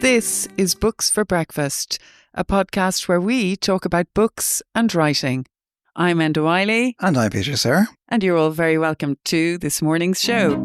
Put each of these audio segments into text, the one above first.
This is Books for Breakfast, a podcast where we talk about books and writing. I'm Enda Wiley. And I'm Peter Sir. And you're all very welcome to this morning's show.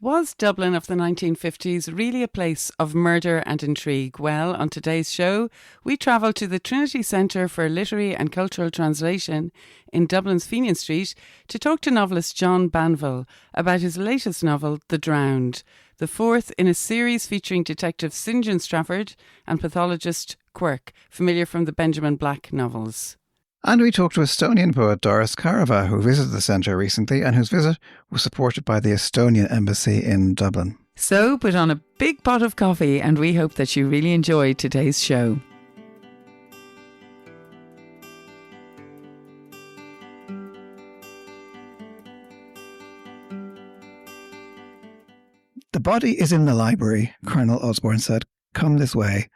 Was Dublin of the 1950s really a place of murder and intrigue? Well, on today's show, we travel to the Trinity Centre for Literary and Cultural Translation in Dublin's Fenian Street to talk to novelist John Banville about his latest novel, The Drowned, the fourth in a series featuring Detective St John Strafford and pathologist Quirk, familiar from the Benjamin Black novels. And we talked to Estonian poet Doris Kareva, who visited the centre recently and whose visit was supported by the Estonian Embassy in Dublin. So put on a big pot of coffee and we hope that you really enjoyed today's show. The body is in the library, Colonel Osborne said. Come this way.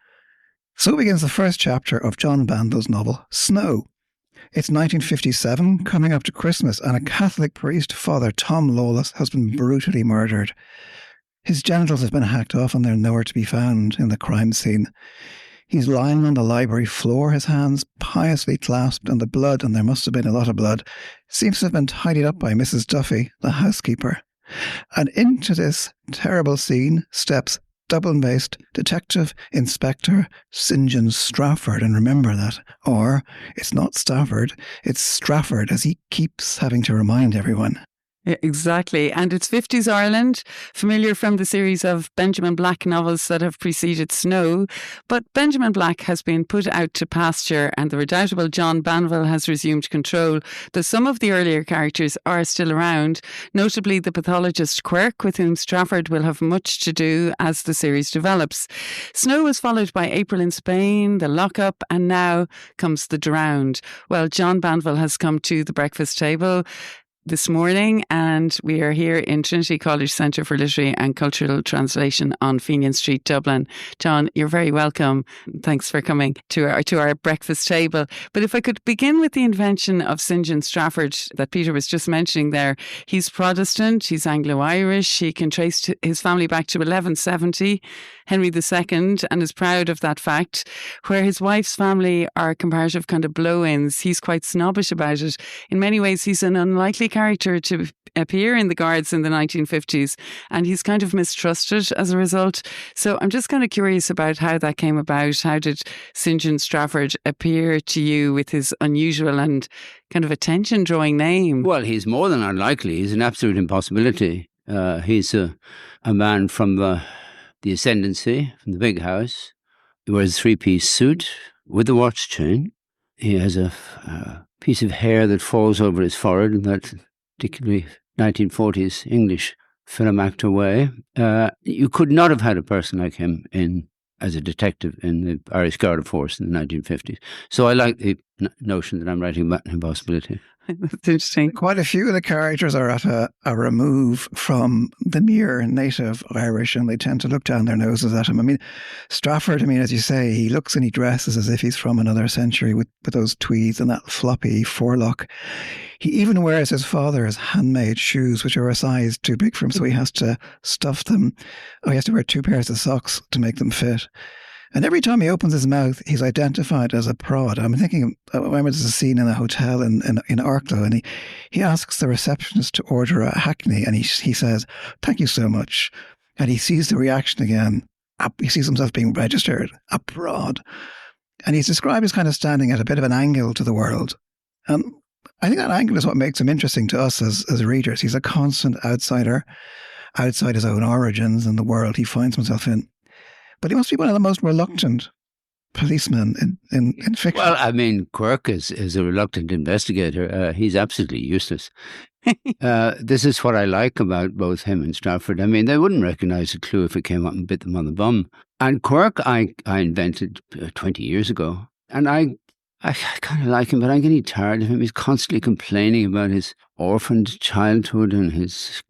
So begins the first chapter of John Banville's novel, Snow. It's 1957, coming up to Christmas, and a Catholic priest, Father Tom Lawless, has been brutally murdered. His genitals have been hacked off and they're nowhere to be found in the crime scene. He's lying on the library floor, his hands piously clasped, and the blood, and there must have been a lot of blood, seems to have been tidied up by Mrs. Duffy, the housekeeper. And into this terrible scene steps Dublin-based Detective Inspector St John Strafford, and remember that. Or, it's not Stafford, it's Strafford, as he keeps having to remind everyone. Exactly. And it's 50s Ireland, familiar from the series of Benjamin Black novels that have preceded Snow. But Benjamin Black has been put out to pasture and the redoubtable John Banville has resumed control, though some of the earlier characters are still around, notably the pathologist Quirk, with whom Strafford will have much to do as the series develops. Snow was followed by April in Spain, The Lockup, and now comes The Drowned. Well, John Banville has come to the breakfast table this morning, and we are here in Trinity College Centre for Literary and Cultural Translation on Fenian Street, Dublin. John, you're very welcome. Thanks for coming to our breakfast table. But if I could begin with the invention of St John Strafford that Peter was just mentioning there. He's Protestant, he's Anglo-Irish, he can trace his family back to 1170, Henry II, and is proud of that fact. Where his wife's family are comparative kind of blow-ins, he's quite snobbish about it. In many ways, he's an unlikely character to appear in the Guards in the 1950s, and he's kind of mistrusted as a result. So I'm just kind of curious about how that came about. How did St John Strafford appear to you with his unusual and kind of attention-drawing name? Well, he's more than unlikely. He's an absolute impossibility. He's a man from the ascendancy, from the big house. He wears a three-piece suit with a watch chain. He has a piece of hair that falls over his forehead in that particularly 1940s English film actor way. You could not have had a person like him as a detective in the Irish Garda Force in the 1950s. So I like the notion that I'm writing about an impossibility. That's interesting. Quite a few of the characters are at a remove from the mere native Irish, and they tend to look down their noses at him. I mean, Strafford, as you say, he looks and he dresses as if he's from another century with those tweeds and that floppy forelock. He even wears his father's handmade shoes, which are a size too big for him, so he has to stuff them. Oh, he has to wear 2 pairs of socks to make them fit. And every time he opens his mouth, he's identified as a prod. I'm thinking, I remember there's a scene in a hotel in Arklow, and he asks the receptionist to order a hackney, and he says, "Thank you so much." And he sees the reaction again. He sees himself being registered, a prod. And he's described as kind of standing at a bit of an angle to the world. And I think that angle is what makes him interesting to us as readers. He's a constant outsider, outside his own origins and the world he finds himself in. But he must be one of the most reluctant policemen in fiction. Well, Quirk is a reluctant investigator. He's absolutely useless. This is what I like about both him and Strafford. They wouldn't recognise a clue if it came up and bit them on the bum. And Quirk I invented 20 years ago. And I kind of like him, but I'm getting tired of him. He's constantly complaining about his orphaned childhood and his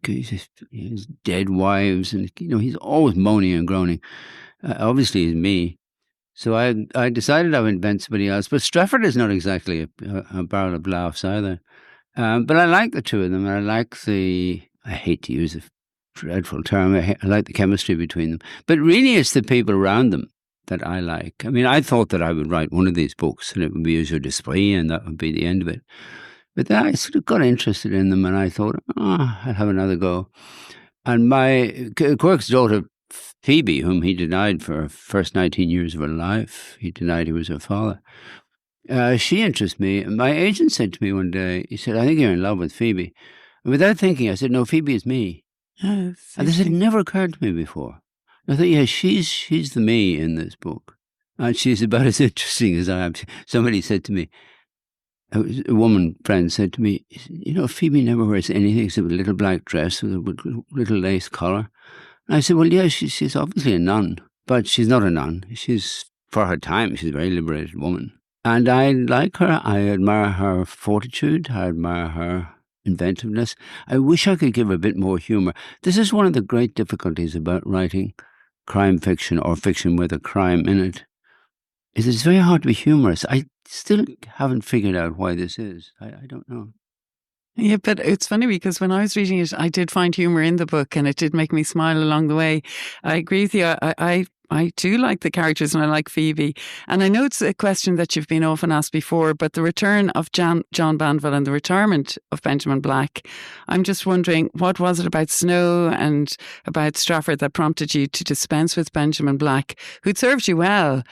dead wives. And, he's always moaning and groaning. Obviously, he's me. So I decided I would invent somebody else. But Strafford is not exactly a barrel of laughs either. But I like the two of them. I like I hate to use a dreadful term. I like the chemistry between them. But really, it's the people around them that I like. I mean, I thought that I would write one of these books and it would be User Display and that would be the end of it. But then I sort of got interested in them and I thought, I'll have another go. And Quirk's daughter, Phoebe, whom he denied for her first 19 years of her life, he denied he was her father, she interests me. My agent said to me one day, he said, I think you're in love with Phoebe. And without thinking, I said, no, Phoebe is me. Yes, and this had never occurred to me before. I thought, yeah, she's the me in this book. And she's about as interesting as I am. Somebody said to me, a woman friend said to me, Phoebe never wears anything except a little black dress with a little lace collar. And I said, well, yeah, she's obviously a nun, but she's not a nun. For her time, she's a very liberated woman. And I like her. I admire her fortitude. I admire her inventiveness. I wish I could give her a bit more humour. This is one of the great difficulties about writing crime fiction or fiction with a crime in it. It's very hard to be humorous. I still haven't figured out why this is. I don't know. Yeah, but it's funny because when I was reading it, I did find humour in the book and it did make me smile along the way. I agree with you. I do like the characters and I like Phoebe. And I know it's a question that you've been often asked before, but the return of John Banville and the retirement of Benjamin Black, I'm just wondering, what was it about Snow and about Strafford that prompted you to dispense with Benjamin Black, who'd served you well,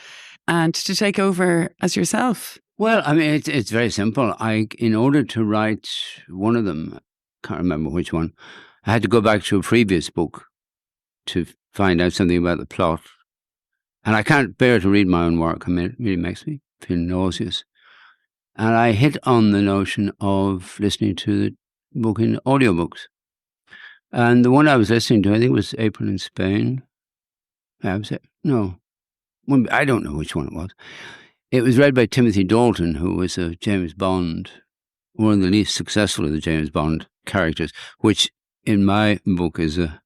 and to take over as yourself? Well, I mean, it's very simple. In order to write one of them, can't remember which one, I had to go back to a previous book to find out something about the plot. And I can't bear to read my own work. I mean, it really makes me feel nauseous. And I hit on the notion of listening to the book in audiobooks. And the one I was listening to, I think, was April in Spain. I don't know which one it was. It was read by Timothy Dalton, who was a James Bond, one of the least successful of the James Bond characters, which in my book is in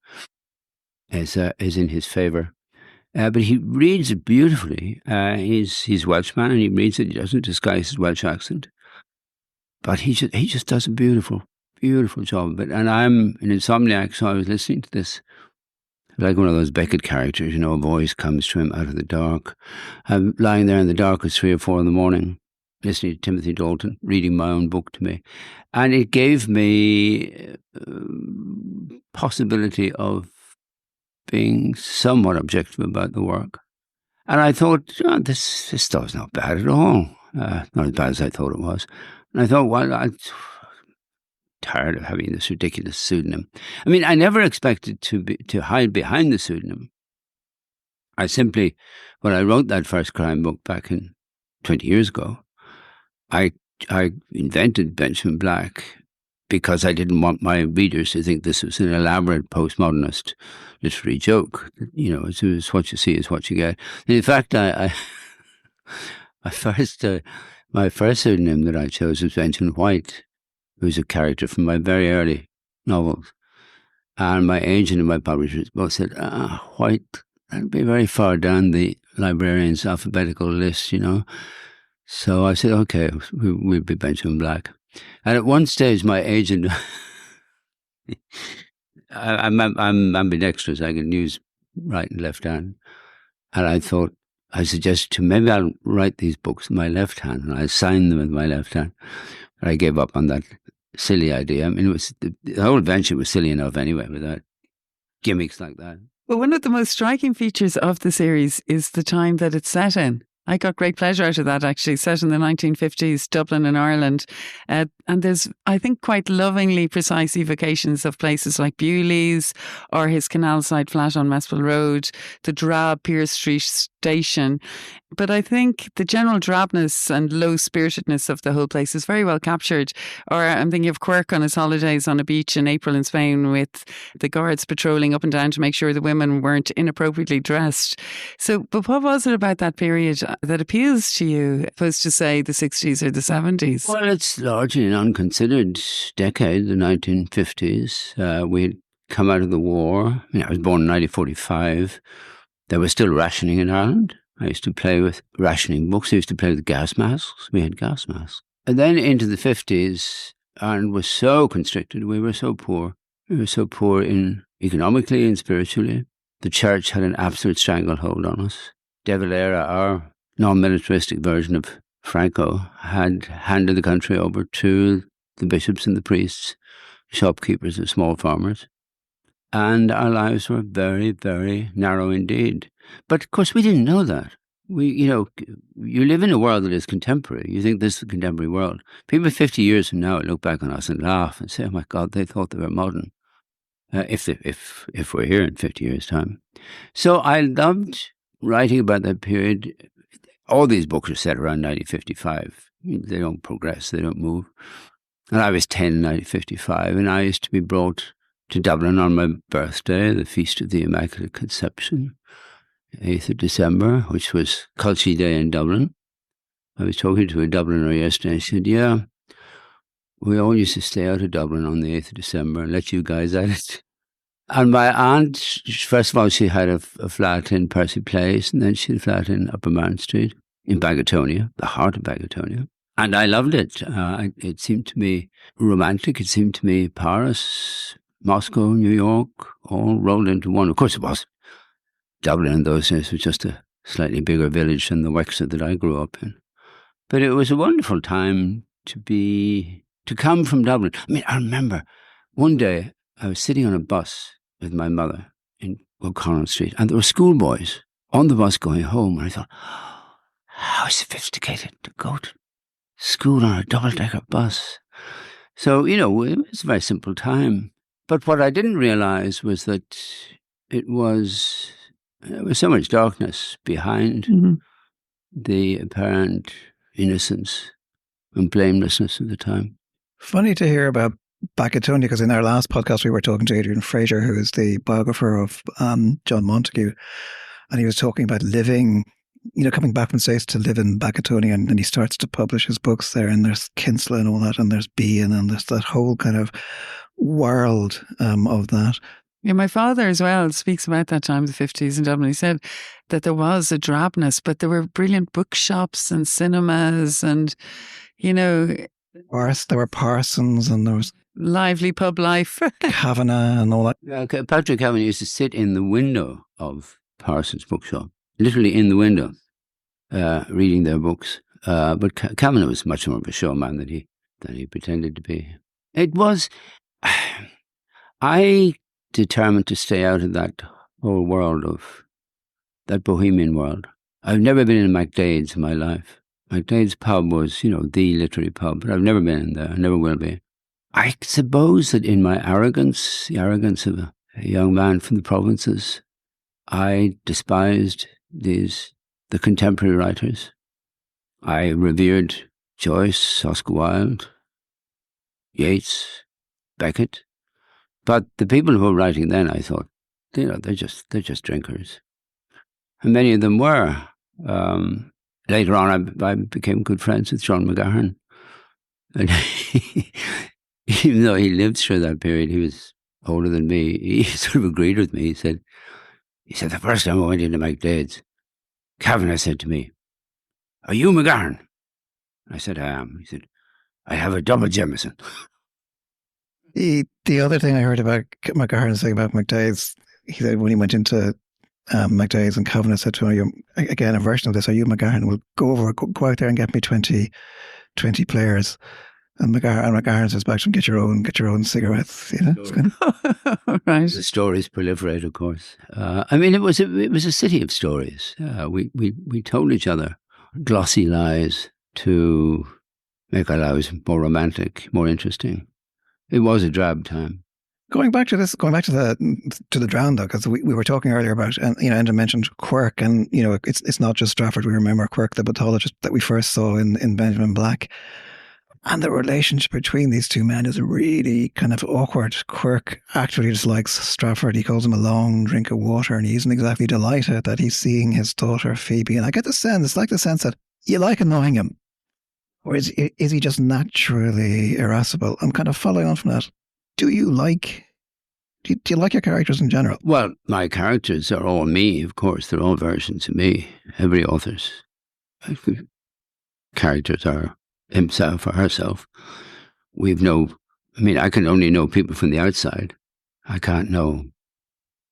his favour. But he reads it beautifully. He's Welshman, and he reads it. He doesn't disguise his Welsh accent, but he just does a beautiful, beautiful job of it. And I'm an insomniac, so I was listening to this like one of those Beckett characters. A voice comes to him out of the dark. I'm lying there in the dark at 3 or 4 in the morning, listening to Timothy Dalton reading my own book to me, and it gave me possibility of being somewhat objective about the work. And I thought, this stuff's not bad at all. Not as bad as I thought it was. And I thought, well, I'm tired of having this ridiculous pseudonym. I mean, I never expected to hide behind the pseudonym. I simply, when I wrote that first crime book back in 20 years ago, I invented Benjamin Black because I didn't want my readers to think this was an elaborate postmodernist literary joke. It's what you see is what you get. And in fact, my first pseudonym that I chose was Benjamin White, who's a character from my very early novels. And my agent and my publishers both said, White, that'd be very far down the librarian's alphabetical list, So I said, okay, we'll be Benjamin Black. And at one stage, my agent, I'm ambidextrous. I can use right and left hand. And I suggested to him, maybe I'll write these books with my left hand, and I sign them with my left hand. But I gave up on that silly idea. I mean, it was the whole adventure was silly enough anyway, without gimmicks like that. Well, one of the most striking features of the series is the time that it's set in. I got great pleasure out of that, actually, set in the 1950s, Dublin and Ireland. And there's, I think, quite lovingly precise evocations of places like Bewley's or his canal side flat on Mespel Road, the drab Pearse Street station. But I think the general drabness and low-spiritedness of the whole place is very well captured. Or I'm thinking of Quirk on his holidays on a beach in April in Spain with the guards patrolling up and down to make sure the women weren't inappropriately dressed. So, but what was it about that period that appeals to you, opposed to, say, the 60s or the 70s? Well, it's largely an unconsidered decade, the 1950s. We had come out of the war. I was born in 1945. There was still rationing in Ireland. I used to play with rationing books. I used to play with gas masks. We had gas masks. And then into the 50s, Ireland was so constricted. We were so poor. We were so poor in economically and spiritually. The church had an absolute stranglehold on us. De Valera, our non-militaristic version of Franco, had handed the country over to the bishops and the priests, shopkeepers and small farmers. And our lives were very, very narrow indeed. But of course, we didn't know that. You live in a world that is contemporary. You think this is the contemporary world. People 50 years from now look back on us and laugh and say, oh my God, they thought they were modern. If we're here in 50 years' time. So I loved writing about that period. All these books are set around 1955. They don't progress, they don't move. And I was 10 in 1955, and I used to be brought to Dublin on my birthday, the Feast of the Immaculate Conception, 8th of December, which was Culture Day in Dublin. I was talking to a Dubliner yesterday, and she said, yeah, we all used to stay out of Dublin on the 8th of December and let you guys at it. And my aunt, first of all, she had a flat in Percy Place, and then she had a flat in Upper Mount Street in Bagatonia, the heart of Bagatonia. And I loved it. It seemed to me romantic. It seemed to me Paris, Moscow, New York, all rolled into one. Of course it was. Dublin in those days was just a slightly bigger village than the Wexford that I grew up in. But it was a wonderful time to come from Dublin. I mean, I remember one day I was sitting on a bus with my mother in O'Connell Street, and there were schoolboys on the bus going home, and I thought, oh, how sophisticated to go to school on a double-decker bus. So, it was a very simple time. But what I didn't realize was that there was so much darkness behind the apparent innocence and blamelessness of the time. Funny to hear about Bagatonia, because in our last podcast we were talking to Adrian Fraser, who is the biographer of John Montague, and he was talking about living, coming back from the States to live in Bagatonia, and he starts to publish his books there, and there's Kinsella and all that, and there's Bean, and there's that whole kind of world of that. Yeah, my father as well speaks about that time, the 50s in Dublin. He said that there was a drabness, but there were brilliant bookshops and cinemas and, there were Parsons and there was lively pub life. Kavanagh and all that. Yeah, Patrick Kavanagh used to sit in the window of Parsons' bookshop, literally in the window, reading their books. But Kavanagh was much more of a showman than he pretended to be. It was... I determined to stay out of that whole world of that bohemian world. I've never been in MacDaid's in my life. MacDaid's pub was, the literary pub, but I've never been in there. I never will be. I suppose that in my arrogance, the arrogance of a young man from the provinces, I despised the contemporary writers. I revered Joyce, Oscar Wilde, Yeats, Beckett. But the people who were writing then, I thought, they're just drinkers. And many of them were. Later on, I became good friends with John McGahern. And even though he lived through that period, he was older than me. He sort of agreed with me. He said, the first time I went into MacDaid's, Kavanagh said to me, "Are you McGahern?" I said, "I am." He said, "I have a double Jameson." The other thing I heard about McGahern saying about MacDaid's, he said when he went into MacDaid's and Kavanagh said to him, again, a version of this, "Are you McGahern? Well, go out there and get me 20 players." And McGahern says back to him, get your own cigarettes. Right. The stories proliferate, of course. It was a city of stories. We told each other glossy lies to make our lives more romantic, more interesting. It was a drab time. Going back to the drown though, because we were talking earlier about, and Enda mentioned Quirk, and it's not just Strafford. We remember Quirk, the pathologist that we first saw in Benjamin Black, and the relationship between these two men is really kind of awkward. Quirk actually dislikes Strafford. He calls him a long drink of water, and he isn't exactly delighted that he's seeing his daughter Phoebe. And I get the sense that you like annoying him. Or is he just naturally irascible? I'm kind of following on from that. Do you like your characters in general? Well, my characters are all me, of course. They're all versions of me. Every author's characters are himself or herself. I can only know people from the outside. I can't know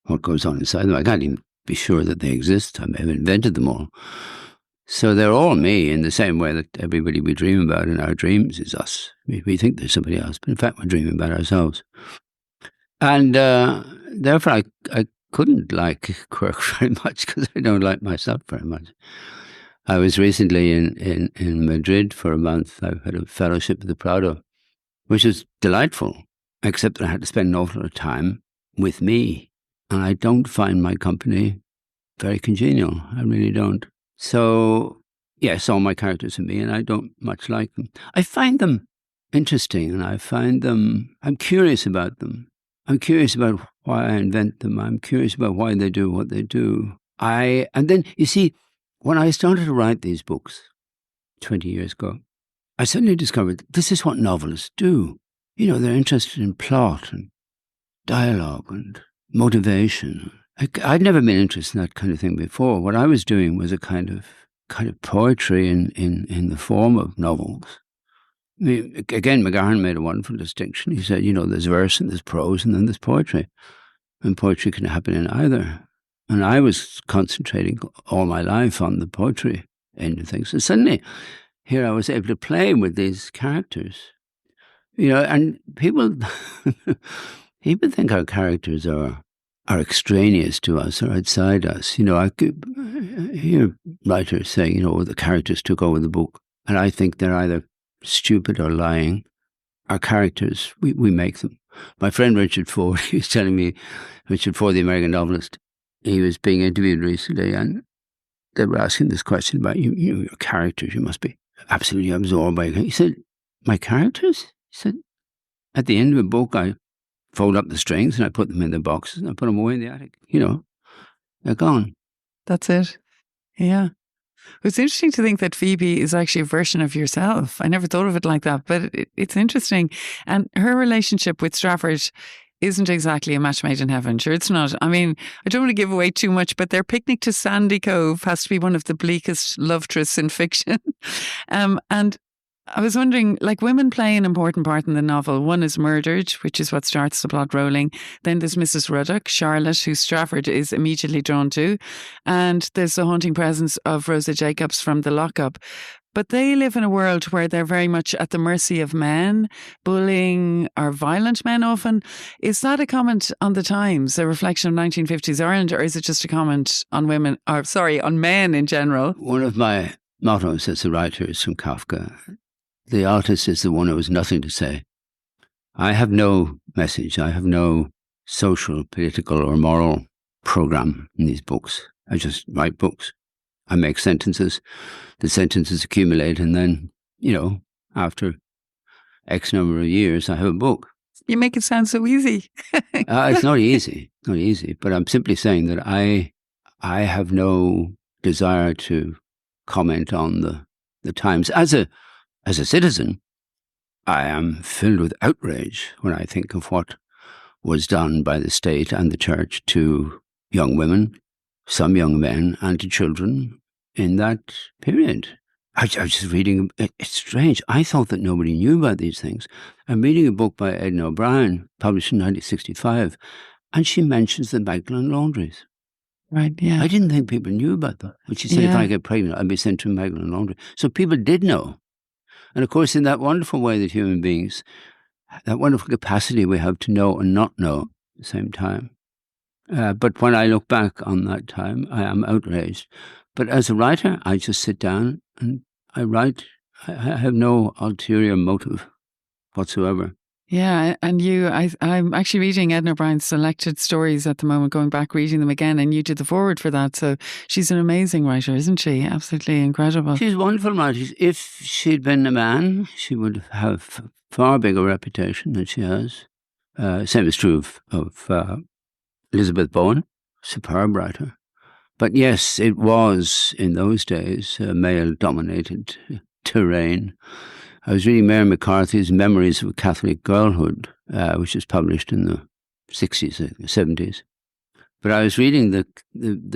what goes on inside them. I can't even be sure that they exist. I may have invented them all. So they're all me in the same way that everybody we dream about in our dreams is us. We think there's somebody else, but in fact we're dreaming about ourselves. And therefore I couldn't like Quirk very much because I don't like myself very much. I was recently in Madrid for a month. I had a fellowship with the Prado, which was delightful, except that I had to spend an awful lot of time with me. And I don't find my company very congenial. I really don't. So, yes, all my characters are me, and I don't much like them. I find them interesting, and I'm curious about them. I'm curious about why I invent them. I'm curious about why they do what they do. And then, you see, when I started to write these books 20 years ago, I suddenly discovered this is what novelists do. They're interested in plot and dialogue and motivation. I'd never been interested in that kind of thing before. What I was doing was a kind of poetry in the form of novels. I mean, again, McGahern made a wonderful distinction. He said, there's verse and there's prose and then there's poetry. And poetry can happen in either. And I was concentrating all my life on the poetry end of things. And suddenly, here I was able to play with these characters. And people think our characters are extraneous to us or outside us. I could hear writers saying, the characters took over the book. And I think they're either stupid or lying. Our characters, we make them. My friend Richard Ford, he was telling me, Richard Ford, the American novelist, he was being interviewed recently and they were asking this question about your characters. You must be absolutely absorbed by it. He said, my characters? He said, at the end of a book, I fold up the strings and I put them in the boxes and I put them away in the attic. They're gone. That's it. Yeah. It's interesting to think that Phoebe is actually a version of yourself. I never thought of it like that, but it's interesting. And her relationship with Strafford isn't exactly a match made in heaven. Sure, it's not. I mean, I don't want to give away too much, but their picnic to Sandy Cove has to be one of the bleakest love trysts in fiction. And I was wondering, like, women play an important part in the novel. One is murdered, which is what starts the plot rolling. Then there's Mrs. Ruddock, Charlotte, who Strafford is immediately drawn to. And there's the haunting presence of Rosa Jacobs from the lockup. But they live in a world where they're very much at the mercy of men, bullying or violent men often. Is that a comment on the times, a reflection of 1950s Ireland, or is it just a comment on on men in general? One of my mottos as a writer is from Kafka. The artist is the one who has nothing to say. I have no message. I have no social, political, or moral program in these books. I just write books. I make sentences. The sentences accumulate, and then, after X number of years, I have a book. You make it sound so easy. It's not easy. Not easy. But I'm simply saying that I have no desire to comment on the times. As a citizen, I am filled with outrage when I think of what was done by the state and the church to young women, some young men, and to children in that period. I was just reading, it's strange. I thought that nobody knew about these things. I'm reading a book by Edna O'Brien, published in 1965, and she mentions the Magdalen laundries. Right, yeah. I didn't think people knew about that. But she said, if I get pregnant, I'll be sent to Magdalen laundry. So people did know. And of course, in that wonderful way that human beings, that wonderful capacity we have to know and not know at the same time. But when I look back on that time, I am outraged. But as a writer, I just sit down and I write. I have no ulterior motive whatsoever. Yeah, and I'm actually reading Edna O'Brien's selected stories at the moment, going back, reading them again, and you did the foreword for that. So she's an amazing writer, isn't she? Absolutely incredible. She's a wonderful writer. If she'd been a man, she would have far bigger reputation than she has. Same is true of Elizabeth Bowen, superb writer. But yes, it was, in those days, a male-dominated terrain. I was reading Mary McCarthy's Memories of a Catholic Girlhood, which was published in the 60s, 70s. But I was reading the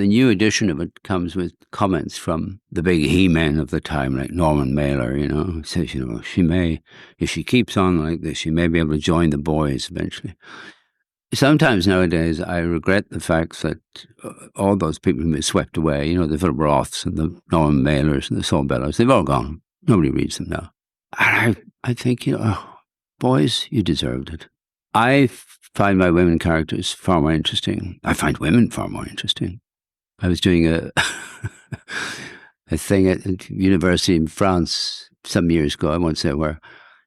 new edition of it comes with comments from the big he-men of the time, like Norman Mailer, who says, she may, if she keeps on like this, she may be able to join the boys eventually. Sometimes nowadays I regret the fact that all those people have been swept away, you know, the Philip Roths and the Norman Mailers and the Saul Bellows, they've all gone. Nobody reads them now. And I think, you know, oh, boys, you deserved it. I find my women characters far more interesting. I find women far more interesting. I was doing a thing at university in France some years ago, I won't say where,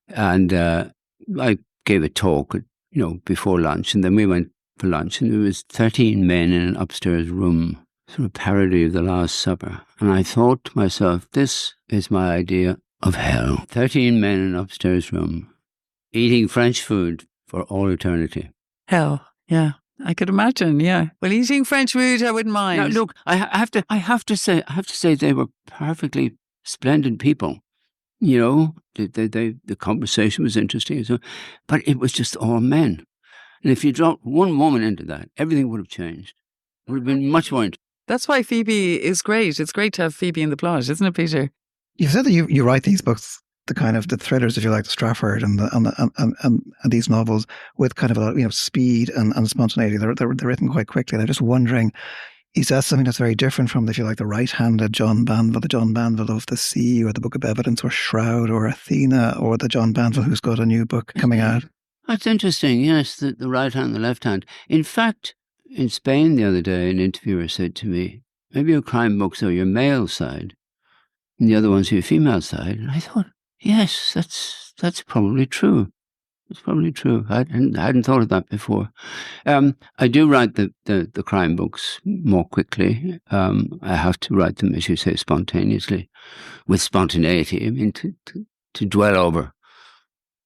and I gave a talk, you know, before lunch, and then we went for lunch, and there was 13 men in an upstairs room, sort of parody of the Last Supper. And I thought to myself, this is my idea of hell. 13 men in an upstairs room, eating French food for all eternity. Hell, yeah. I could imagine, yeah. Well, eating French food, I wouldn't mind. Now, look, I have to say they were perfectly splendid people. You know, the conversation was interesting, so, but it was just all men. And if you dropped one woman into that, everything would have changed. It would have been much more interesting. That's why Phoebe is great. It's great to have Phoebe in the plot, isn't it, Peter? You've said that you write these books, the kind of the thrillers, if you like, the Strafford and these novels with kind of a lot of, you know, speed and spontaneity. They're written quite quickly. And I'm just wondering, is that something that's very different from, if you like, the right-handed John Banville, the John Banville of The Sea or The Book of Evidence or Shroud or Athena, or the John Banville who's got a new book coming out? That's interesting, yes, the right hand and the left hand. In fact, in Spain the other day, an interviewer said to me, maybe your crime books are your male side and the other ones are your female side. And I thought, yes, that's probably true. It's probably true. I hadn't thought of that before. I do write the crime books more quickly. I have to write them, as you say, spontaneously, with spontaneity. I mean, to dwell over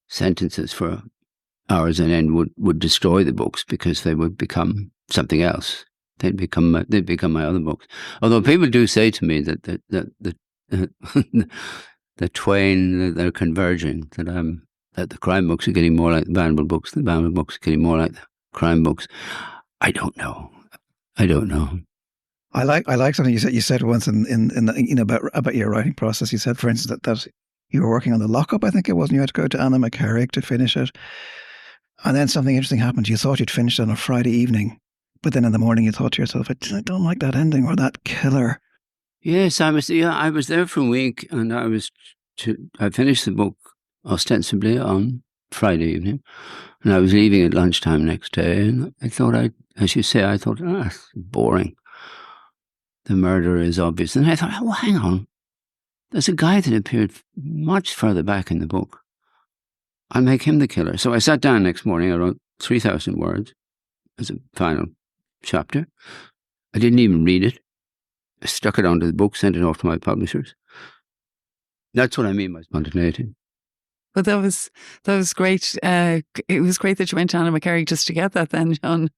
sentences for hours on end would destroy the books, because they would become something else. They'd become my other books. Although people do say to me that the twain, they're converging, that the crime books are getting more like the Banville books, the Banville books are getting more like the crime books. I don't know. I like something you said once in you know, about your writing process. You said, for instance, that you were working on The Lockup, I think it was, and you had to go to Anna McCarrick to finish it. And then something interesting happened. You thought you'd finished it on a Friday evening, but then in the morning you thought to yourself, I don't like that ending or that killer. Yes, I was there for a week, and I finished the book ostensibly on Friday evening, and I was leaving at lunchtime next day, and I thought, as you say, it's boring. The murder is obvious. And I thought, oh, hang on. There's a guy that appeared much further back in the book. I'll make him the killer. So I sat down next morning, I wrote 3,000 words as a final chapter. I didn't even read it. I stuck it onto the book, sent it off to my publishers. That's what I mean by spontaneity. But that was great. It was great that you went to Anna McCarrick just to get that then, John.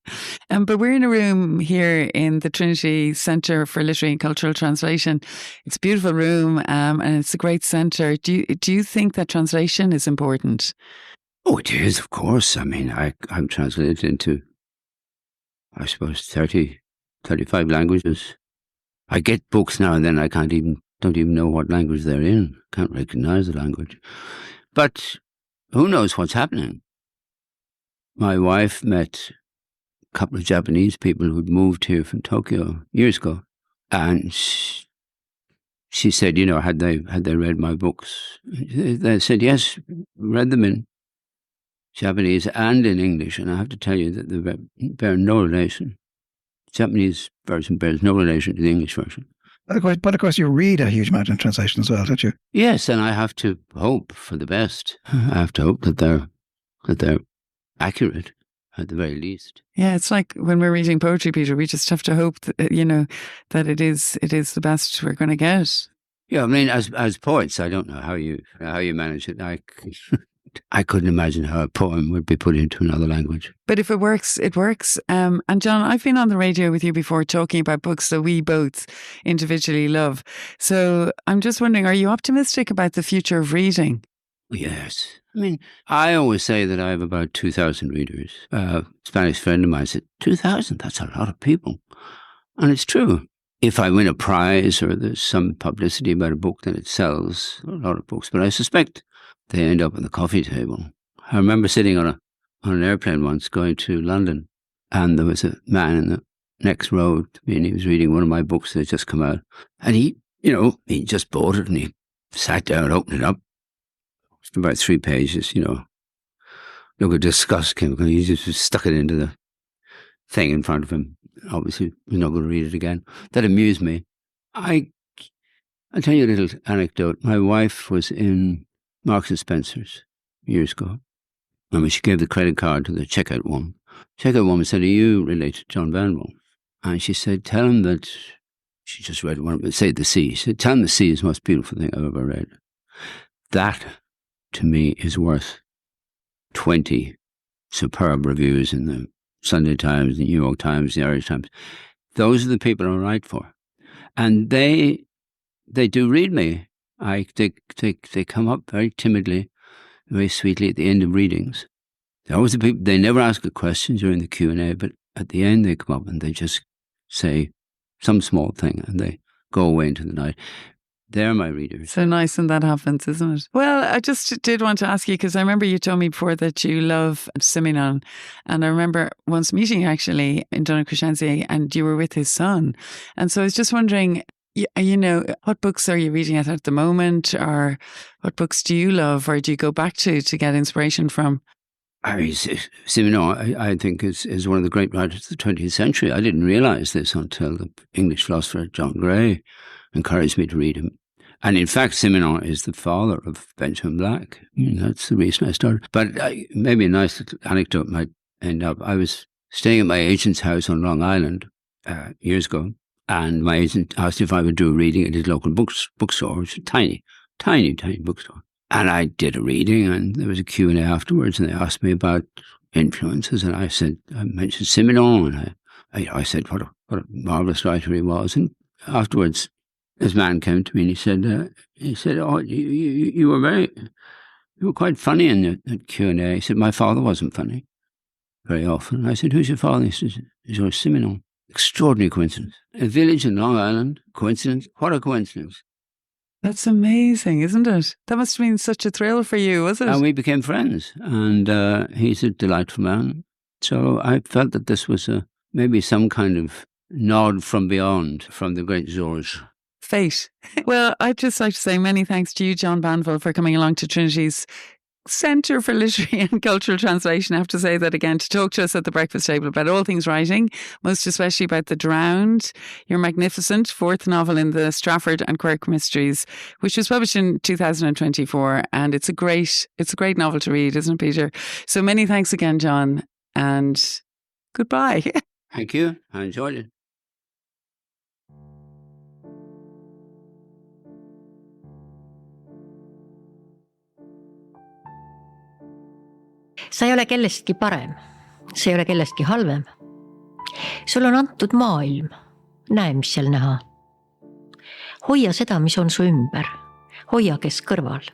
But we're in a room here in the Trinity Centre for Literary and Cultural Translation. It's a beautiful room, and it's a great centre. Do you think that translation is important? Oh, it is, of course. I mean, I'm translated into, I suppose, 35 languages. I get books now and then I don't even know what language they're in. Can't recognize the language. But who knows what's happening? My wife met a couple of Japanese people who'd moved here from Tokyo years ago, and she said, you know, had they read my books? They said yes, read them in Japanese and in English, and I have to tell you that they bear no relation. The Japanese version bears no relation to the English version. But of course, you read a huge amount in translation as well, don't you? Yes, and I have to hope for the best. I have to hope that they're accurate at the very least. Yeah, it's like when we're reading poetry, Peter. We just have to hope that, you know, that it is the best we're going to get. Yeah, I mean, as poets, I don't know how you manage it. I couldn't imagine how a poem would be put into another language. But if it works, it works. And John, I've been on the radio with you before talking about books that we both individually love. So I'm just wondering, are you optimistic about the future of reading? Yes. I mean, I always say that I have about 2,000 readers. A Spanish friend of mine said, 2,000? That's a lot of people. And it's true. If I win a prize or there's some publicity about a book, then it sells a lot of books. But I suspect they end up at the coffee table. I remember sitting on an airplane once going to London, and there was a man in the next row to me, and he was reading one of my books that had just come out. And he just bought it, and he sat down, opened it up. It's about 3 pages, Look at disgust came. He just stuck it into the thing in front of him. Obviously, he's not going to read it again. That amused me. I'll tell you a little anecdote. My wife was in Marks and Spencer's years ago. I mean, she gave the credit card to the checkout woman. Checkout woman said, "Are you related to John Banville?" And she said, "Tell him that," she just read one, say The Sea. She said, "Tell him The Sea is the most beautiful thing I've ever read." That, to me, is worth 20 superb reviews in the Sunday Times, the New York Times, the Irish Times. Those are the people I write for. And they do read me. They come up very timidly, very sweetly at the end of readings. They're always the people, they never ask a question during the Q&A, but at the end they come up and they just say some small thing and they go away into the night. They're my readers. So nice when that happens, isn't it? Well, I just did want to ask you, because I remember you told me before that you love Simenon. And I remember once meeting you actually in Donegal, and you were with his son. And so I was just wondering, what books are you reading at the moment? Or what books do you love, or do you go back to get inspiration from? Simenon, I think, is one of the great writers of the 20th century. I didn't realise this until the English philosopher John Gray encouraged me to read him. And in fact, Simenon is the father of Benjamin Black. That's the reason I started. But maybe a nice little anecdote might end up. I was staying at my agent's house on Long Island years ago, and my agent asked if I would do a reading at his local bookstore, which was a tiny bookstore. And I did a reading, and there was a Q&A afterwards, and they asked me about influences, and I mentioned Simenon, and I said what a marvellous writer he was. And afterwards, this man came to me and he said, "Oh, you were quite funny in the Q&A." He said, "My father wasn't funny very often." I said, "Who's your father?" He said, "George Simenon." Extraordinary coincidence. A village in Long Island, coincidence? What a coincidence. That's amazing, isn't it? That must have been such a thrill for you, was it? And we became friends, and he's a delightful man. So I felt that this was maybe some kind of nod from beyond, from the great George. Fate. Well, I'd just like to say many thanks to you, John Banville, for coming along to Trinity's Centre for Literary and Cultural Translation. I have to say that again, to talk to us at the breakfast table about all things writing, most especially about The Drowned, your magnificent fourth novel in the Strafford and Quirk mysteries, which was published in 2024. And it's a great novel to read, isn't it, Peter? So many thanks again, John, and goodbye. Thank you. I enjoyed it. Sa ei ole kellestki parem, sa ei ole kellestki halvem. Sul on antud maailm, näe, mis seal näha. Hoia seda, mis on su ümber, hoia, kes kõrval.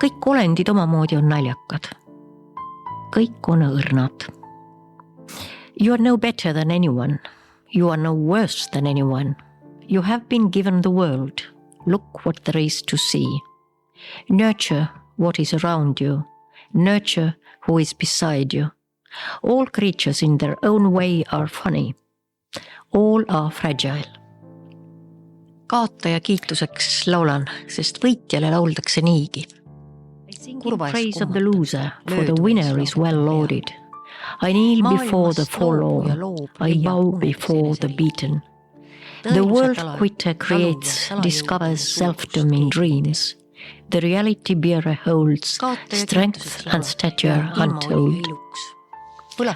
Kõik olendid omamoodi on naljakad. Kõik on õrnad. You are no better than anyone. You are no worse than anyone. You have been given the world. Look what there is to see. Nurture what is around you. Nurture who is beside you. All creatures in their own way are funny. All are fragile. Kaotaja kiituseks laulan, sest võitjale lauldakse niigi. I sing in praise of the loser, for the winner is well lauded. I kneel before the forlorn. I bow before the beaten. The world quitter creates, discovers selfdom in dreams. The reality bearer holds strength and stature untold.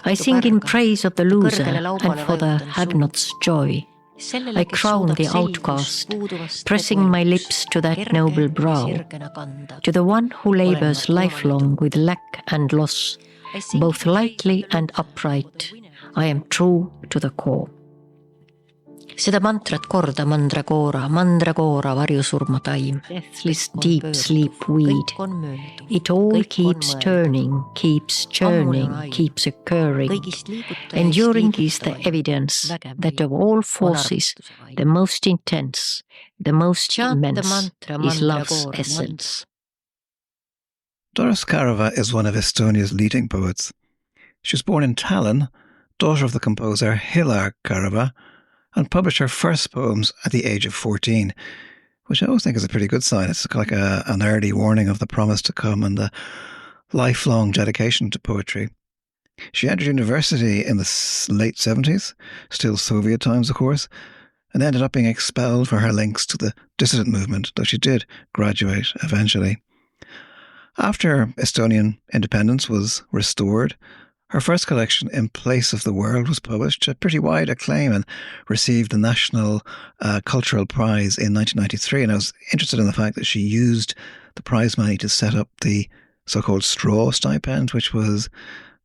I sing in praise of the loser and for the have-not's joy. I crown the outcast, pressing my lips to that noble brow. To the one who labors lifelong with lack and loss, both lightly and upright, I am true to the core. Seda mantrat korda, mandragoora varjusurma taim. Deathless deep sleep weed. It all keeps turning, keeps churning, keeps occurring. Enduring is the evidence that of all forces, the most intense, the most immense is love's essence. Doris Kareva is one of Estonia's leading poets. She was born in Tallinn, daughter of the composer Hilar Kareva, and published her first poems at the age of 14, which I always think is a pretty good sign. It's like an early warning of the promise to come and the lifelong dedication to poetry. She entered university in the late 70s, still Soviet times, of course, and ended up being expelled for her links to the dissident movement, though she did graduate eventually. After Estonian independence was restored, her first collection, In Place of the World, was published to pretty wide acclaim and received the National Cultural Prize in 1993. And I was interested in the fact that she used the prize money to set up the so-called straw stipend, which was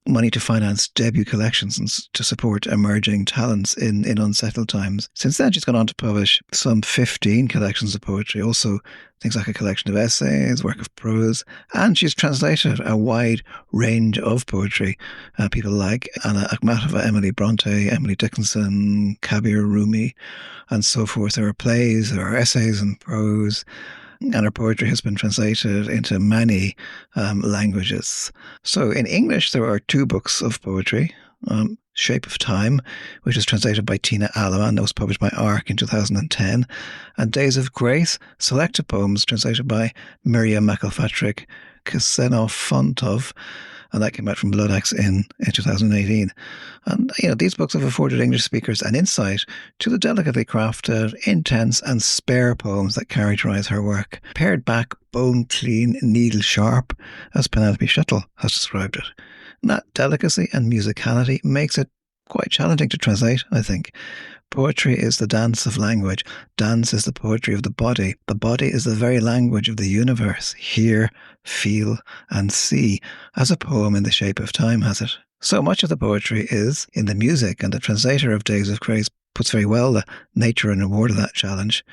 money to finance debut collections and to support emerging talents in unsettled times. Since then, she's gone on to publish some 15 collections of poetry, also things like a collection of essays, work of prose, and she's translated a wide range of poetry. People like Anna Akhmatova, Emily Bronte, Emily Dickinson, Kabir Rumi, and so forth. There are plays, there are essays and prose, and her poetry has been translated into many languages. So in English, there are 2 books of poetry. Shape of Time, which was translated by Tina Alaman, that was published by ARC in 2010, and Days of Grace, selected poems translated by Miriam McElfatrick Ksenofontov, and that came out from Bloodaxe in 2018. And, these books have afforded English speakers an insight to the delicately crafted, intense and spare poems that characterise her work. Pared back, bone clean, needle sharp, as Penelope Shettle has described it. And that delicacy and musicality makes it quite challenging to translate, I think. Poetry is the dance of language. Dance is the poetry of the body. The body is the very language of the universe. Hear, feel, and see, as a poem in the shape of time has it. So much of the poetry is in the music, and the translator of Days of Grace puts very well the nature and reward of that challenge.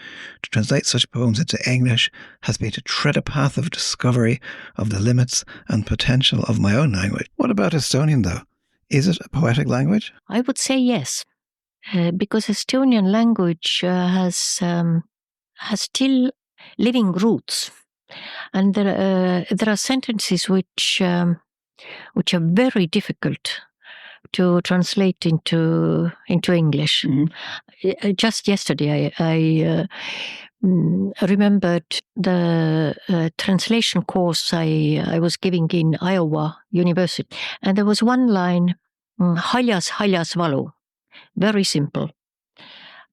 To translate such poems into English has been to tread a path of discovery of the limits and potential of my own language. What about Estonian, though? Is it a poetic language? I would say yes. Because Estonian language has still living roots, and there are sentences which are very difficult to translate into English. Mm-hmm. Just yesterday, I remembered the translation course I was giving in Iowa University, and there was one line, "Haljas valu." Very simple.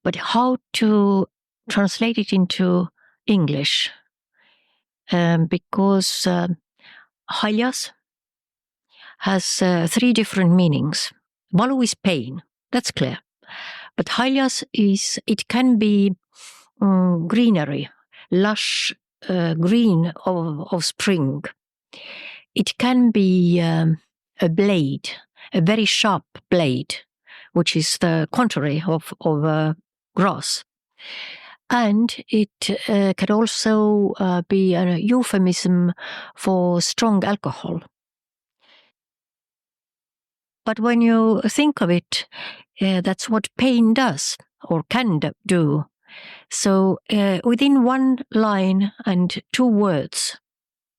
But how to translate it into English? Because haljas has 3 different meanings. Valu is pain, that's clear. But haljas it can be greenery, lush green of spring. It can be a blade, a very sharp blade, which is the contrary of grass. And it can also be a euphemism for strong alcohol. But when you think of it, that's what pain does or can do. So within 1 line and 2 words,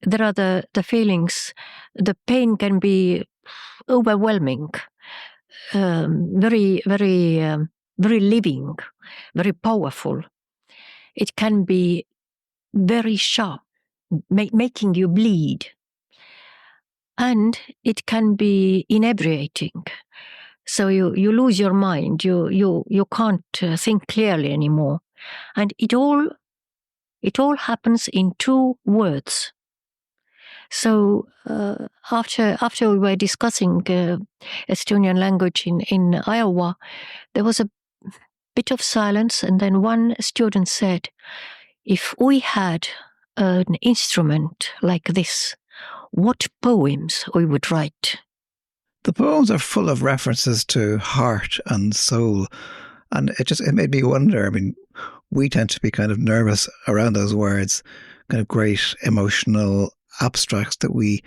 there are the feelings. The pain can be overwhelming. Very, very, very living, very powerful. It can be very sharp, making you bleed. And it can be inebriating. So you lose your mind. You can't think clearly anymore. And it all happens in 2 words. So after we were discussing Estonian language in Iowa, there was a bit of silence, and then one student said, "If we had an instrument like this, what poems we would write?" The poems are full of references to heart and soul, and it made me wonder. I mean, we tend to be kind of nervous around those words, kind of great emotional abstracts that we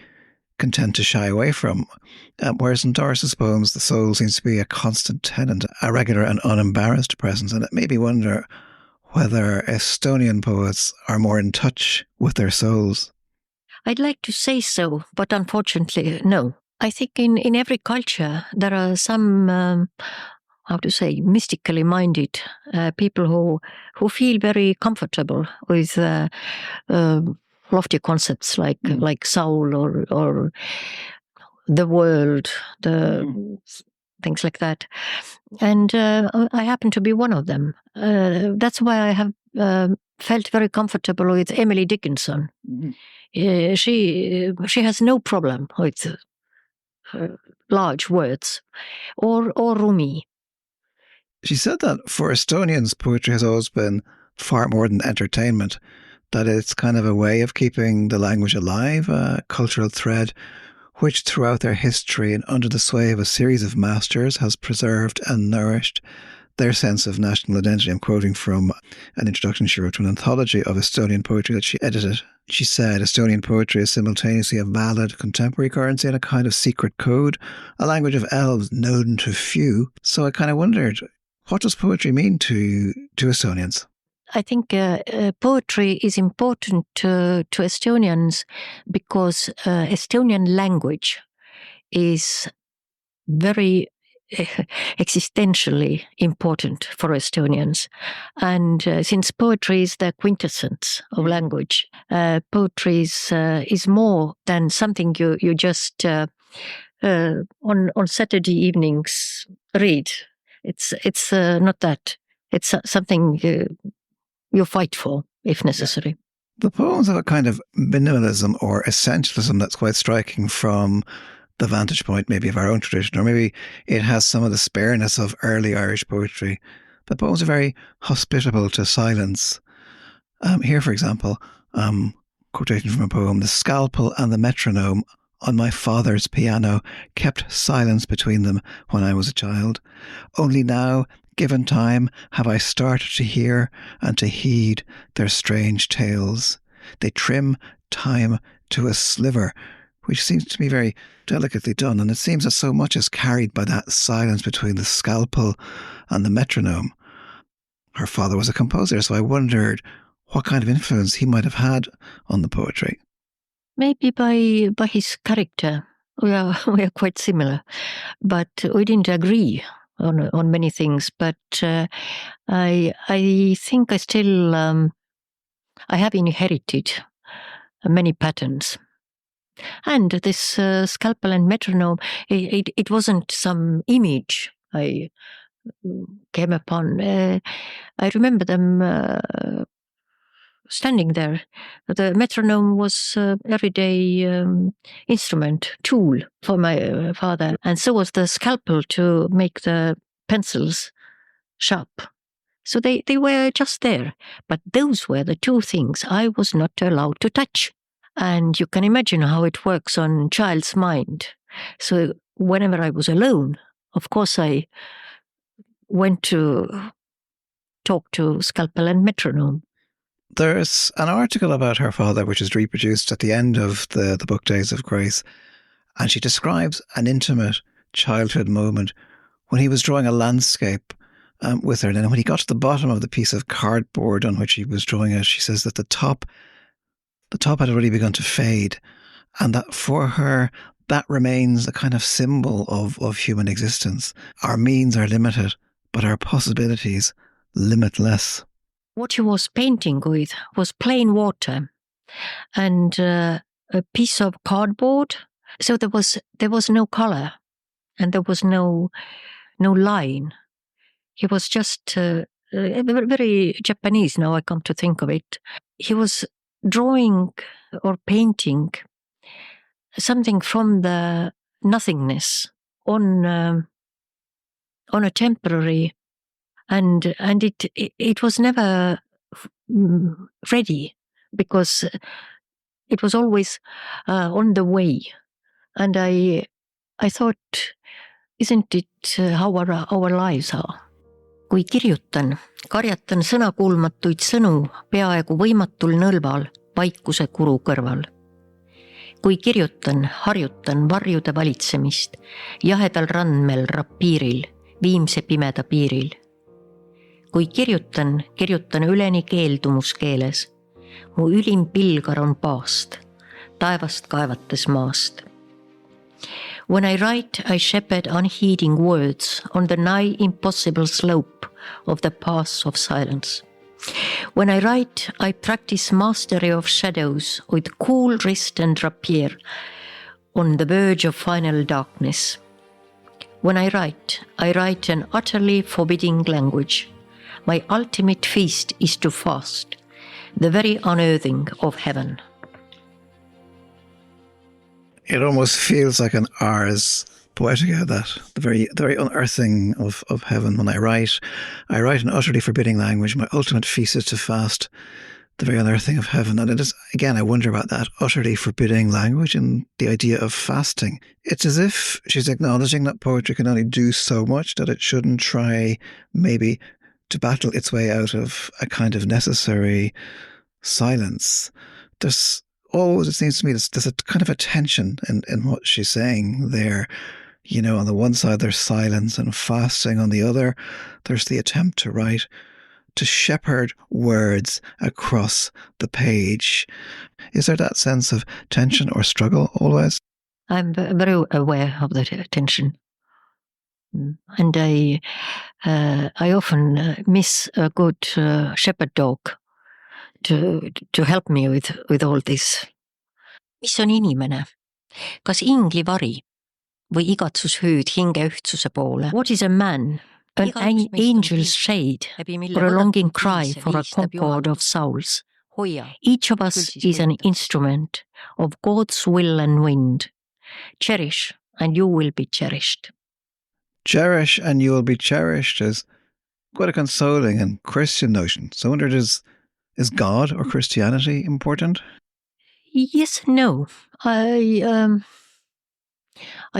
can tend to shy away from. Whereas in Doris's poems, the soul seems to be a constant tenant, a regular and unembarrassed presence. And it made me wonder whether Estonian poets are more in touch with their souls. I'd like to say so, but unfortunately, no. I think in every culture there are some, mystically minded people who feel very comfortable with lofty concepts like soul or the world, things like that. And I happen to be one of them. That's why I have felt very comfortable with Emily Dickinson. She has no problem with large words, or Rumi. She said that for Estonians, poetry has always been far more than entertainment, that it's kind of a way of keeping the language alive, a cultural thread which throughout their history and under the sway of a series of masters has preserved and nourished their sense of national identity. I'm quoting from an introduction she wrote to an anthology of Estonian poetry that she edited. She said, Estonian poetry is simultaneously a valid contemporary currency and a kind of secret code, a language of elves known to few. So I kind of wondered, what does poetry mean to Estonians? I think poetry is important to Estonians because Estonian language is very existentially important for Estonians. And since poetry is the quintessence of language, poetry is more than something you just on Saturday evenings read. It's not that. It's something you fight for if necessary. The poems have a kind of minimalism or essentialism that's quite striking from the vantage point maybe of our own tradition, or maybe it has some of the spareness of early Irish poetry. The poems are very hospitable to silence. Here, for example, quotation from a poem, "The scalpel and the metronome on my father's piano kept silence between them when I was a child. Only now, given time, have I started to hear and to heed their strange tales. They trim time to a sliver," which seems to me very delicately done. And it seems that so much is carried by that silence between the scalpel and the metronome. Her father was a composer, so I wondered what kind of influence he might have had on the poetry. Maybe by his character. We are quite similar, but we didn't agree on many things. But I think I still I have inherited many patterns. And this scalpel and metronome, it wasn't some image I came upon. I remember them standing there. The metronome was everyday instrument, tool for my father. And so was the scalpel to make the pencils sharp. So they were just there. But those were the two things I was not allowed to touch. And you can imagine how it works on child's mind. So whenever I was alone, of course I went to talk to scalpel and metronome. There's an article about her father which is reproduced at the end of the book Days of Grace, and she describes an intimate childhood moment when he was drawing a landscape with her. And then when he got to the bottom of the piece of cardboard on which he was drawing it, she says that the top had already begun to fade, and that for her that remains a kind of symbol of human existence. Our means are limited, but our possibilities limitless. What he was painting with was plain water and a piece of cardboard. So there was no color and there was no line. He was just very Japanese now I come to think of it. He was drawing or painting something from the nothingness on a temporary, and it was never ready because it was always on the way. And I thought, isn't it how our lives are? Kui kirjutan, karjatan sõnakuulmatuid sõnu peaaegu võimatul nõlval vaikuse kuru kõrval. Kui kirjutan, harjutan varjude valitsemist jahedal randmel rapiiril, viimse pimeda piiril. Kui kirjutan, kirjutan üleni keeldumuskeeles. Mu ülim pilgar on paast, taevast kaevates maast. When I write, I shepherd unheeding words on the nigh impossible slope of the path of silence. When I write, I practice mastery of shadows with cool wrist and rapier on the verge of final darkness. When I write an utterly forbidding language. My ultimate feast is to fast, the very unearthing of heaven. It almost feels like an Ars Poetica, that the very unearthing of heaven. When I write an utterly forbidding language. My ultimate feast is to fast, the very unearthing of heaven. And it is, again, I wonder about that utterly forbidding language and the idea of fasting. It's as if she's acknowledging that poetry can only do so much, that it shouldn't try maybe to battle its way out of a kind of necessary silence. There's always, it seems to me, there's a kind of a tension in what she's saying there. You know, on the one side there's silence and fasting, on the other there's the attempt to write, to shepherd words across the page. Is there that sense of tension or struggle always? I'm very aware of that tension. And I often miss a good shepherd dog to help me with all this. Mis on inimene? Kas inglivari või igatsushüüd hinge ühtsuse poole? What is a man? An angel's shade or a longing cry for a concord of souls. Each of us is an instrument of God's will and wind. Cherish and you will be cherished. Cherish and you will be cherished is quite a consoling and Christian notion. So I wonder, is God or Christianity important? Yes and no. I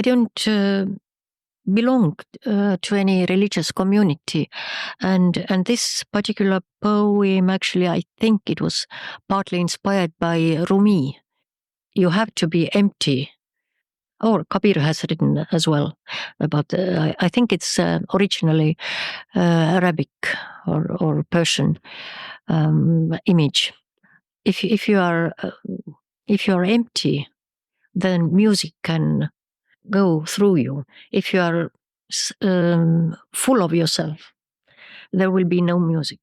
don't belong to any religious community, and this particular poem, actually, I think it was partly inspired by Rumi. You have to be empty. Or Kabir has written as well about. I think it's originally Arabic or Persian image. If you are empty, then music can go through you. If you are full of yourself, there will be no music.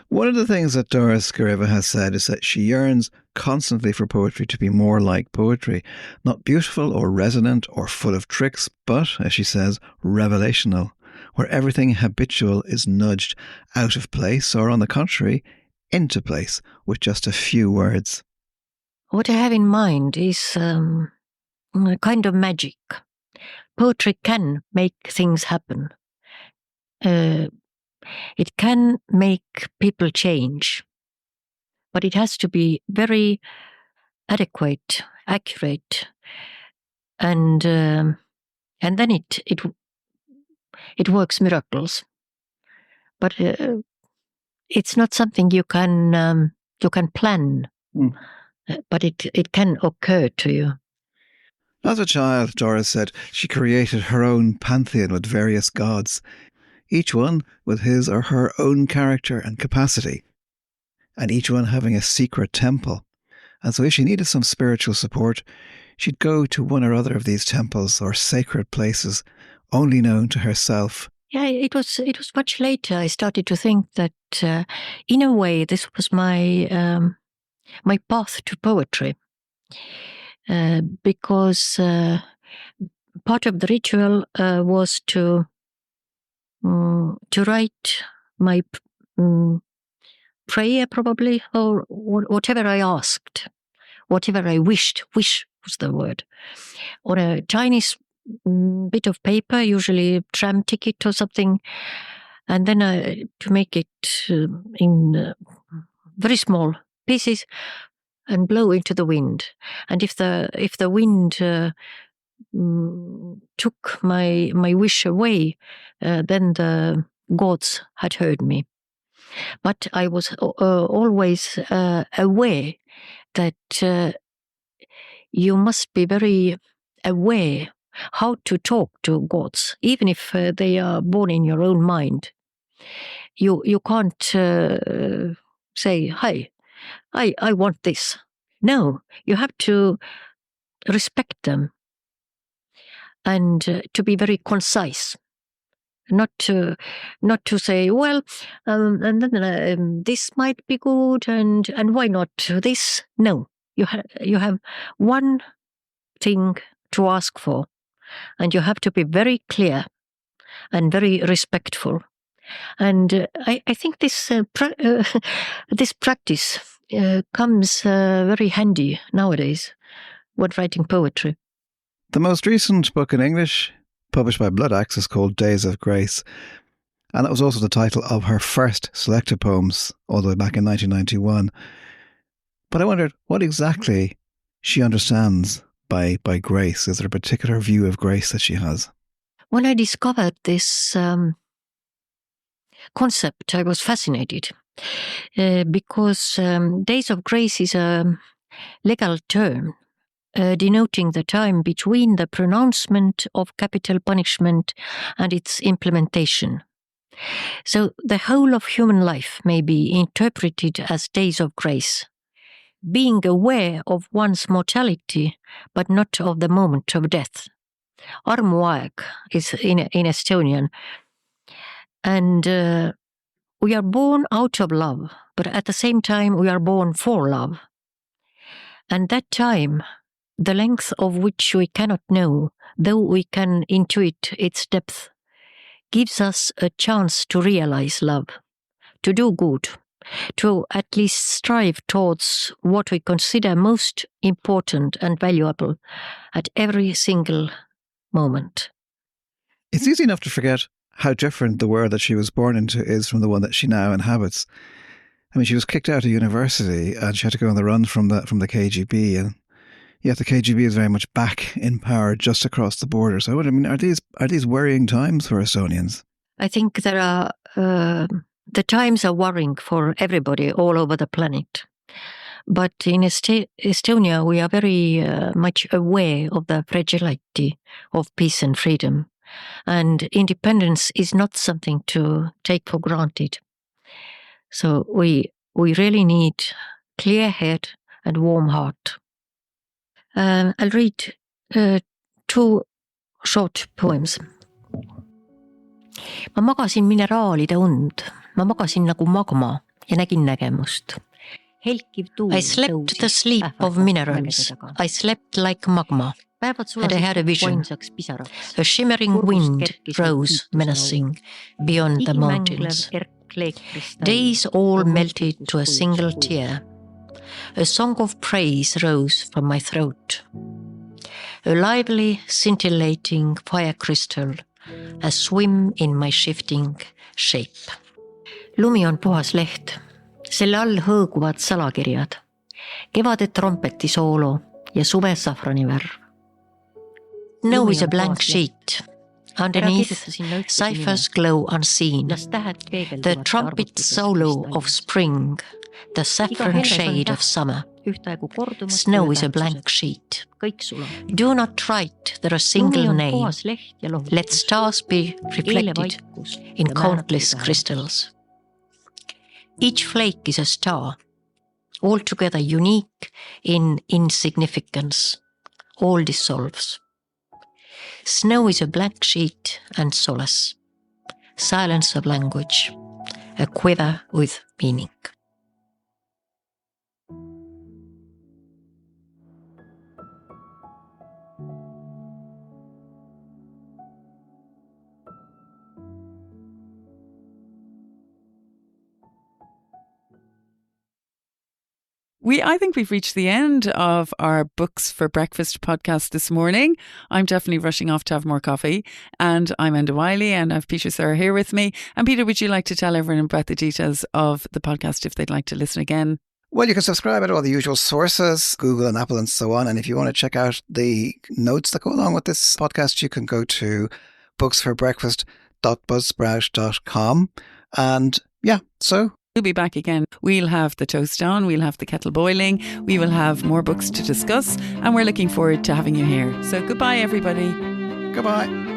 One of the things that Doris Kareva has said is that she yearns constantly for poetry to be more like poetry, not beautiful or resonant or full of tricks, but, as she says, revelational, where everything habitual is nudged out of place, or on the contrary, into place with just a few words. What I have in mind is a kind of magic. Poetry can make things happen. It can make people change, but it has to be very adequate, accurate, and then it works miracles. But it's not something you can plan, but it can occur to you. As a child, Doris said, she created her own pantheon with various gods, each one with his or her own character and capacity, and each one having a secret temple. And so if she needed some spiritual support, she'd go to one or other of these temples or sacred places only known to herself. Yeah, it was much later I started to think that in a way this was my path to poetry. Because part of the ritual was to write my prayer, probably, or whatever I asked, whatever I wished. Wish was the word. On a tiny bit of paper, usually a tram ticket or something, and then to make it in very small pieces and blow into the wind. And if the wind took my wish away, then the gods had heard me. But I was always aware that you must be very aware how to talk to gods, even if they are born in your own mind. You can't say, "Hi, I want this." No, you have to respect them and to be very concise. Not to say, well, and then this might be good, and why not this? No, you have one thing to ask for, and you have to be very clear and very respectful. And I think this this practice comes very handy nowadays when writing poetry. The most recent book in English, published by Blood Axe, is called Days of Grace. And that was also the title of her first selected poems all the way back in 1991. But I wondered what exactly she understands by grace. Is there a particular view of grace that she has? When I discovered this concept, I was fascinated because Days of Grace is a legal term denoting the time between the pronouncement of capital punishment and its implementation. So the whole of human life may be interpreted as days of grace, being aware of one's mortality, but not of the moment of death. Armuaeg is in Estonian. And we are born out of love, but at the same time we are born for love. And that time, the length of which we cannot know, though we can intuit its depth, gives us a chance to realize love, to do good, to at least strive towards what we consider most important and valuable at every single moment. It's easy enough to forget how different the world that she was born into is from the one that she now inhabits. I mean, she was kicked out of university and she had to go on the run from the KGB, and yet the KGB is very much back in power just across the border. So, I mean, are these worrying times for Estonians? I think there are the times are worrying for everybody all over the planet. But in Estonia, we are very much aware of the fragility of peace and freedom. And independence is not something to take for granted. So we really need clear head and warm heart. I'll read 2 short poems. Ma magasin mineraalide und, ma magasin nagu magma ja nägin nägemust. I slept the sleep of minerals. I slept like magma. And I had a vision. A shimmering wind rose menacing beyond the mountains. Days all melted to a single tear. A song of praise rose from my throat. A lively, scintillating fire crystal, a swim in my shifting shape. Lumi on puhas leht. Selle all hõõguvad salakirjad. Kevade trompeti soolo ja suve safrani värv. Snow is a blank sheet. Underneath, ciphers glow unseen. The trumpet solo of spring, the saffron shade of summer. Snow is a blank sheet. Do not write there a single name. Let stars be reflected in countless crystals. Each flake is a star, altogether unique in insignificance. All dissolves. Snow is a blank sheet and solace. Silence of language, a quiver with meaning. I think we've reached the end of our Books for Breakfast podcast this morning. I'm definitely rushing off to have more coffee. And I'm Enda Wiley and I have Peter Sir here with me. And Peter, would you like to tell everyone about the details of the podcast if they'd like to listen again? Well, you can subscribe at all the usual sources, Google and Apple and so on. And if you want to check out the notes that go along with this podcast, you can go to booksforbreakfast.buzzsprout.com. And yeah, so we'll be back again. We'll have the toast on, we'll have the kettle boiling, we will have more books to discuss, and we're looking forward to having you here. So goodbye, everybody. Goodbye.